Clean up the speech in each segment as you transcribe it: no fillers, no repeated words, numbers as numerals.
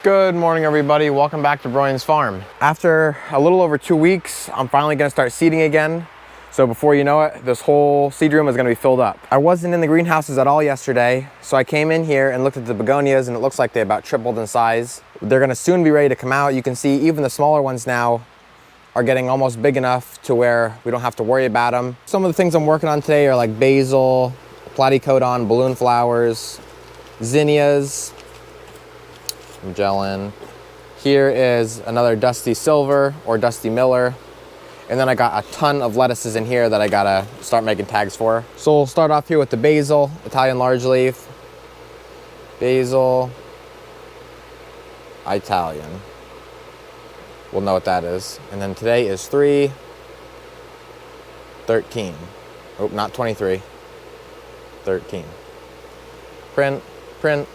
Good morning, everybody. Welcome back to Broyans Farm. After a little over 2 weeks, I'm finally gonna start seeding again. So before you know it, this whole seed room is gonna be filled up. I wasn't in the greenhouses at all yesterday, so I came in here and looked at the begonias, and it looks like they about tripled in size. They're gonna soon be ready to come out. You can see even the smaller ones now are getting almost big enough to where we don't have to worry about them. Some of the things I'm working on today are like basil, platycodon, balloon flowers, zinnias, Magellan. Here is another Dusty Silver or Dusty Miller. And then I got a ton of lettuces in here that I gotta start making tags for. So we'll start off here with the basil, Italian large leaf. Basil, Italian. We'll know what that is. And then today is 3/13. Oh, not 23. 13. Print, print.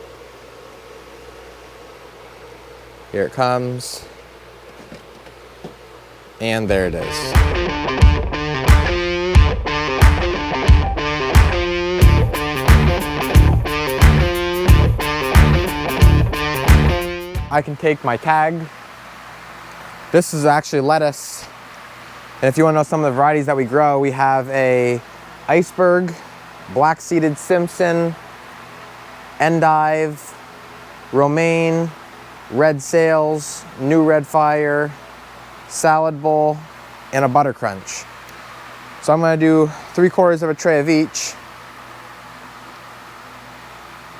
Here it comes. And there it is. I can take my tag. This is actually lettuce. And if you want to know some of the varieties that we grow, we have a iceberg, black-seeded Simpson, endive, romaine, red sails, new red fire, salad bowl, and a butter crunch. So I'm gonna do 3/4 of a tray of each.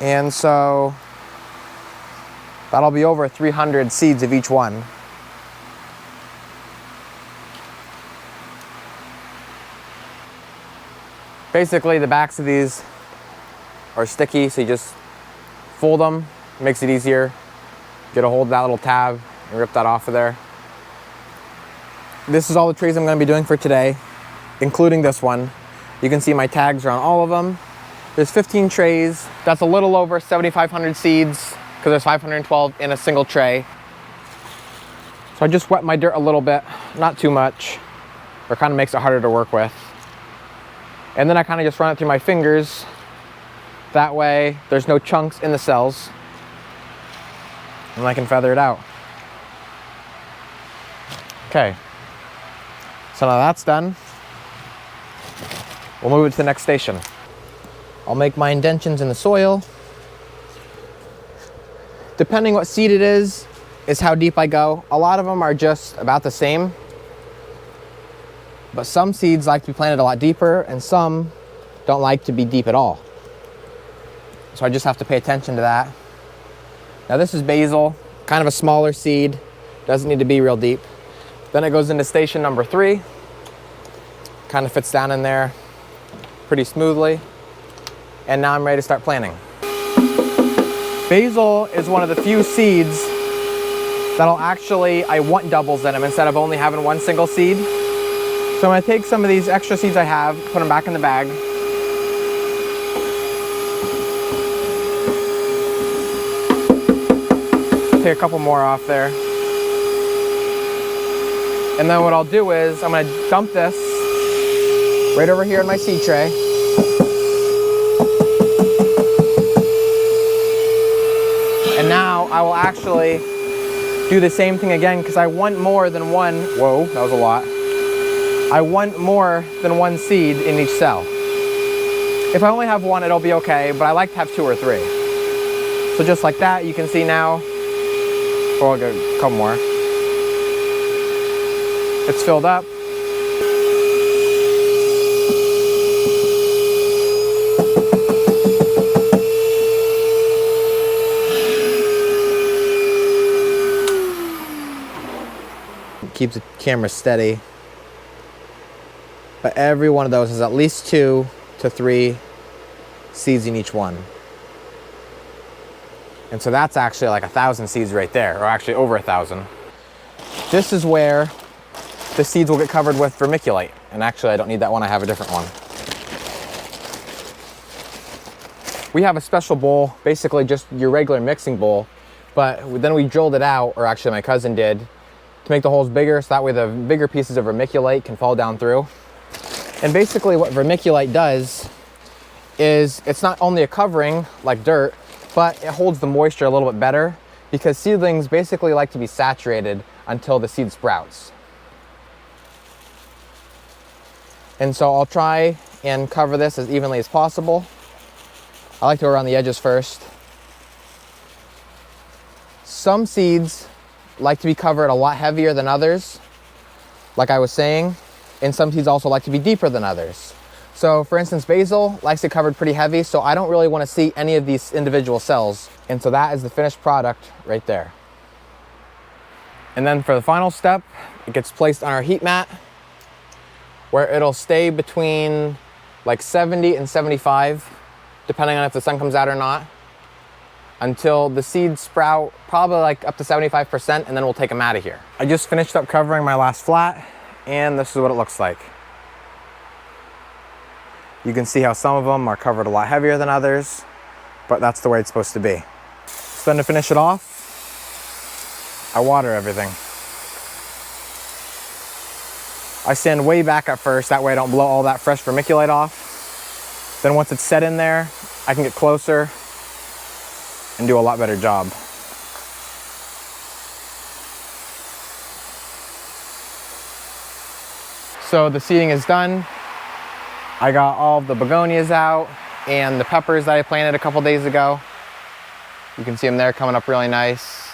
And so that'll be over 300 seeds of each one. Basically, the backs of these are sticky, so you just fold them, makes it easier. Get a hold of that little tab and rip that off of there. This is all the trays I'm gonna be doing for today, including this one. You can see my tags are on all of them. There's 15 trays. That's a little over 7,500 seeds because there's 512 in a single tray. So I just wet my dirt a little bit, not too much, or kind of makes it harder to work with. And then I kind of just run it through my fingers. That way there's no chunks in the cells. And I can feather it out. Okay, so now that's done. We'll move it to the next station. I'll make my indentions in the soil. Depending what seed it is how deep I go. A lot of them are just about the same. But some seeds like to be planted a lot deeper, and some don't like to be deep at all. So I just have to pay attention to that. Now this is basil, kind of a smaller seed, doesn't need to be real deep. Then it goes into station number 3. Kind of fits down in there pretty smoothly. And now I'm ready to start planting. Basil is one of the few seeds that'll actually, I want doubles in them instead of only having one single seed. So I'm gonna take some of these extra seeds I have, put them back in the bag. Take a couple more off there. And then what I'll do is I'm gonna dump this right over here in my seed tray. And now I will actually do the same thing again because I want more than one, whoa, that was a lot. I want more than one seed in each cell. If I only have one, it'll be okay, but I like to have 2 or 3. So just like that, you can see now, oh, I'll go a couple more. It's filled up. Keeps the camera steady. But every one of those has at least 2 to 3 seeds in each one. And so that's actually like 1,000 seeds right there, or actually over 1,000. This is where the seeds will get covered with vermiculite. And actually I don't need that one, I have a different one. We have a special bowl, basically just your regular mixing bowl, but then we drilled it out, or actually my cousin did, to make the holes bigger so that way the bigger pieces of vermiculite can fall down through. And basically what vermiculite does is it's not only a covering like dirt, but it holds the moisture a little bit better. because seedlings basically like to be saturated until the seed sprouts. And so I'll try and cover this as evenly as possible. I like to go around the edges first. Some seeds like to be covered a lot heavier than others, like I was saying, and some seeds also like to be deeper than others. So for instance, basil likes it covered pretty heavy, so I don't really want to see any of these individual cells. And so that is the finished product right there. And then for the final step, it gets placed on our heat mat, where it'll stay between like 70 and 75, depending on if the sun comes out or not, until the seeds sprout probably like up to 75%, and then we'll take them out of here. I just finished up covering my last flat, and this is what it looks like. You can see how some of them are covered a lot heavier than others, but that's the way it's supposed to be. So then to finish it off, I water everything. I stand way back at first, that way I don't blow all that fresh vermiculite off. Then once it's set in there, I can get closer and do a lot better job. So the seeding is done. I got all of the begonias out and the peppers that I planted a couple days ago. You can see them there coming up really nice.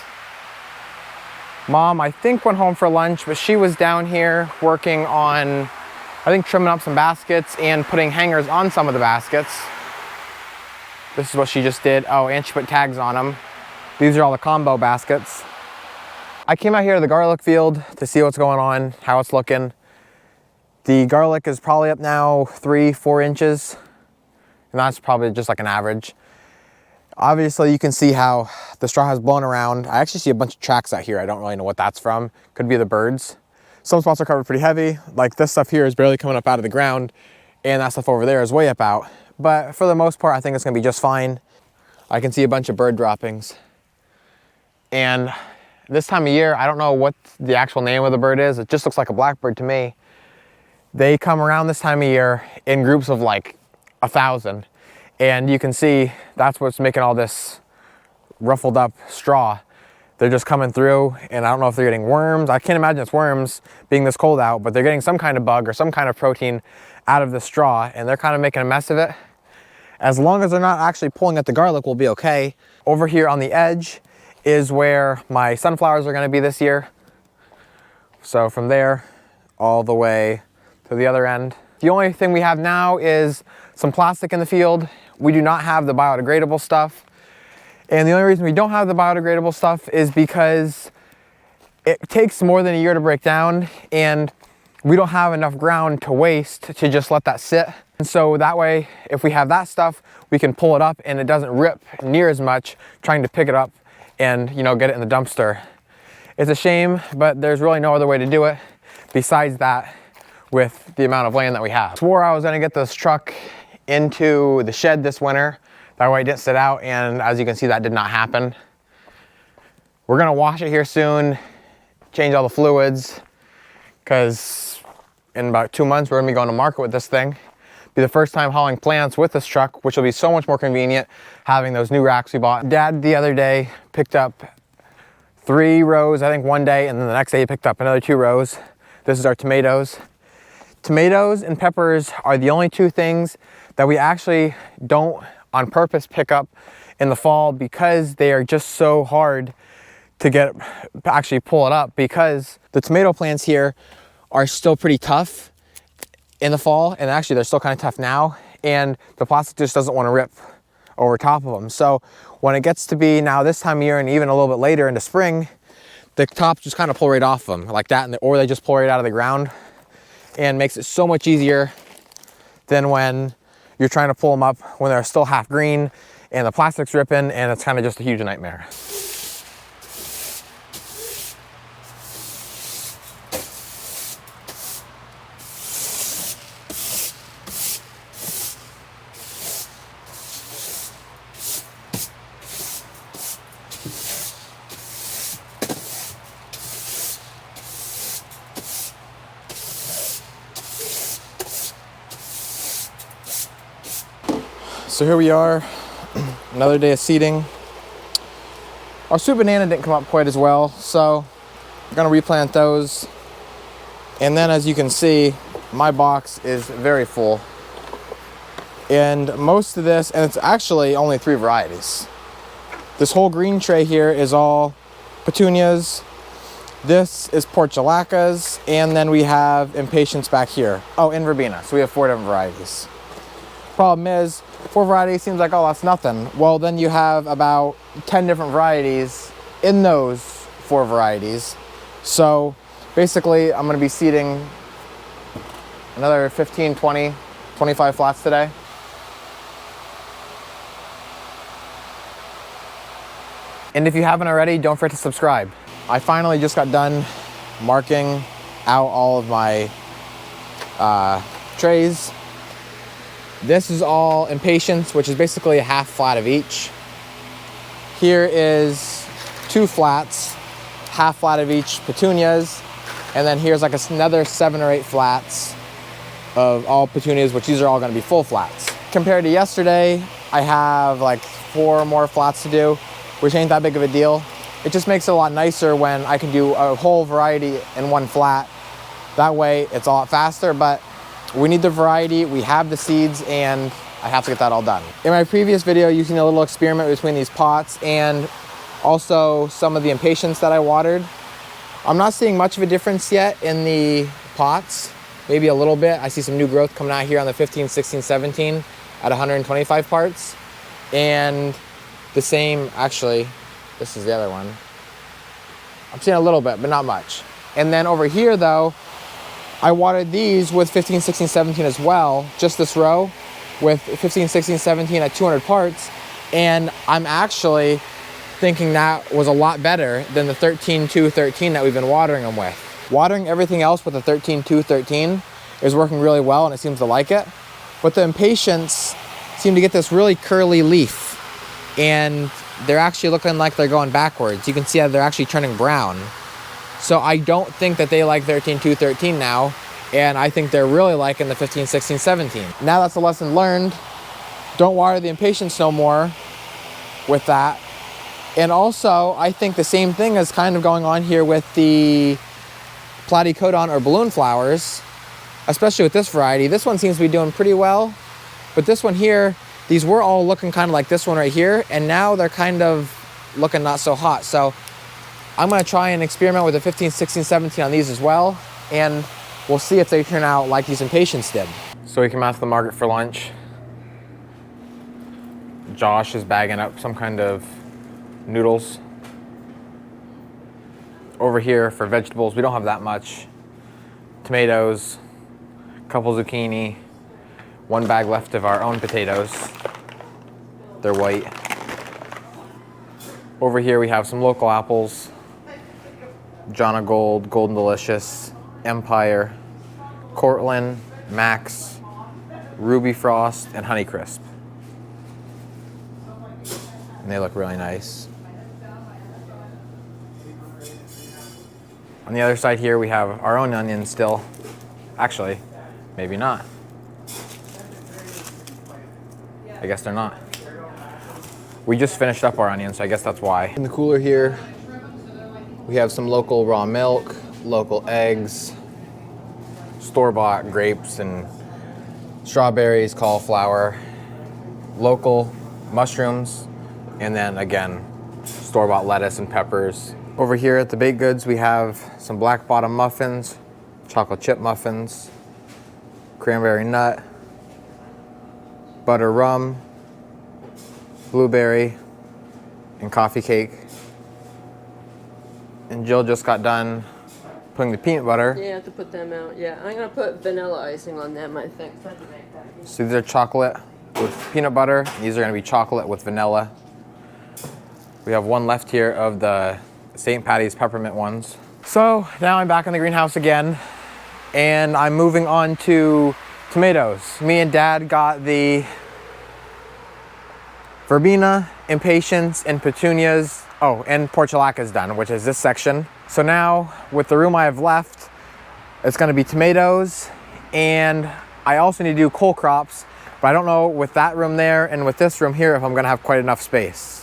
Mom, I think, went home for lunch, but she was down here working on, I think, trimming up some baskets and putting hangers on some of the baskets. This is what she just did. Oh, and she put tags on them. These are all the combo baskets. I came out here to the garlic field to see what's going on, how it's looking. The garlic is probably up now 3-4 inches, and that's probably just like an average. Obviously, you can see how the straw has blown around. I actually see a bunch of tracks out here. I don't really know what that's from. Could be the birds. Some spots are covered pretty heavy. Like this stuff here is barely coming up out of the ground, and that stuff over there is way up out. But for the most part, I think it's gonna be just fine. I can see a bunch of bird droppings. And this time of year, I don't know what the actual name of the bird is. It just looks like a blackbird to me. They come around this time of year in groups of like 1,000. And you can see that's what's making all this ruffled up straw. They're just coming through, and I don't know if they're getting worms. I can't imagine it's worms being this cold out, but they're getting some kind of bug or some kind of protein out of the straw, and they're kind of making a mess of it. As long as they're not actually pulling at the garlic, we'll be okay. Over here on the edge is where my sunflowers are gonna be this year. So from there, all the way to the other end. The only thing we have now is some plastic in the field. We do not have the biodegradable stuff. And the only reason we don't have the biodegradable stuff is because it takes more than a year to break down, and we don't have enough ground to waste to just let that sit. And so that way, if we have that stuff, we can pull it up and it doesn't rip near as much trying to pick it up and, you know, get it in the dumpster. It's a shame, but there's really no other way to do it besides that with the amount of land that we have. I swore I was gonna get this truck into the shed this winter. That way it didn't sit out, and as you can see, that did not happen. We're gonna wash it here soon, change all the fluids, because in about 2 months, we're gonna be going to market with this thing. Be the first time hauling plants with this truck, which will be so much more convenient having those new racks we bought. Dad the other day picked up 3 rows, I think one day, and then the next day he picked up another 2 rows. This is our tomatoes. Tomatoes and peppers are the only 2 things that we actually don't on purpose pick up in the fall, because they are just so hard to actually pull it up, because the tomato plants here are still pretty tough in the fall, and actually they're still kind of tough now, and the plastic just doesn't want to rip over top of them. So when it gets to be now this time of year and even a little bit later into spring, the tops just kind of pull right off them like that, or they just pull right out of the ground, and makes it so much easier than when you're trying to pull them up when they're still half green and the plastic's ripping, and it's kind of just a huge nightmare. So here we are, another day of seeding. Our sweet banana didn't come up quite as well, so I'm gonna replant those. And then as you can see, my box is very full. And most of this, and it's actually only 3 varieties. This whole green tray here is all petunias. This is portulacas, and then we have impatiens back here. Oh, and verbena, so we have 4 different varieties. Problem is, 4 varieties seems like, oh, that's nothing. Well, then you have about 10 different varieties in those 4 varieties. So basically, I'm gonna be seeding another 15, 20, 25 flats today. And if you haven't already, don't forget to subscribe. I finally just got done marking out all of my trays. This is all impatiens, which is basically a half flat of each. Here is 2 flats, half flat of each petunias. And then here's like another 7 or 8 flats of all petunias, which these are all gonna be full flats. Compared to yesterday, I have like 4 more flats to do, which ain't that big of a deal. It just makes it a lot nicer when I can do a whole variety in 1 flat. That way it's a lot faster, but we need the variety, we have the seeds, and I have to get that all done. In my previous video, you've seen a little experiment between these pots and also some of the impatiens that I watered. I'm not seeing much of a difference yet in the pots, maybe a little bit. I see some new growth coming out here on the 15, 16, 17 at 125 parts. And the same, actually, this is the other one. I'm seeing a little bit, but not much. And then over here though, I watered these with 15, 16, 17 as well, just this row with 15, 16, 17 at 200 parts. And I'm actually thinking that was a lot better than the 13, 2, 13 that we've been watering them with. Watering everything else with the 13, 2, 13 is working really well, and it seems to like it. But the impatiens seem to get this really curly leaf, and they're actually looking like they're going backwards. You can see how they're actually turning brown. So I don't think that they like 13, 2, 13 now, and I think they're really liking the 15, 16, 17. Now that's a lesson learned. Don't water the impatiens no more with that. And also, I think the same thing is kind of going on here with the platycodon or balloon flowers, especially with this variety. This one seems to be doing pretty well, but this one here, these were all looking kind of like this one right here, and now they're kind of looking not so hot. So I'm gonna try and experiment with the 15, 16, 17 on these as well, and we'll see if they turn out like these impatiens did. So we came out to the market for lunch. Josh is bagging up some kind of noodles. Over here for vegetables, we don't have that much. Tomatoes, a couple zucchini, 1 bag left of our own potatoes. They're white. Over here we have some local apples. John of Gold, Golden Delicious, Empire, Cortland, Max, Ruby Frost, and Honeycrisp. And they look really nice. On the other side here we have our own onions still. Actually, maybe not. I guess they're not. We just finished up our onions, so I guess that's why. In the cooler here, we have some local raw milk, local eggs, store-bought grapes and strawberries, cauliflower, local mushrooms, and then again, store-bought lettuce and peppers. Over here at the baked goods, we have some black bottom muffins, chocolate chip muffins, cranberry nut, butter rum, blueberry, and coffee cake. And Jill just got done putting the peanut butter. Yeah, I have to put them out. Yeah, I'm gonna put vanilla icing on them, I think. So these are chocolate with peanut butter. These are gonna be chocolate with vanilla. We have one left here of the St. Patty's peppermint ones. So now I'm back in the greenhouse again, and I'm moving on to tomatoes. Me and Dad got the verbena, impatiens, and petunias. Oh, and portulacas done, which is this section. So now, with the room I have left, it's gonna be tomatoes, and I also need to do cole crops, but I don't know with that room there and with this room here if I'm gonna have quite enough space.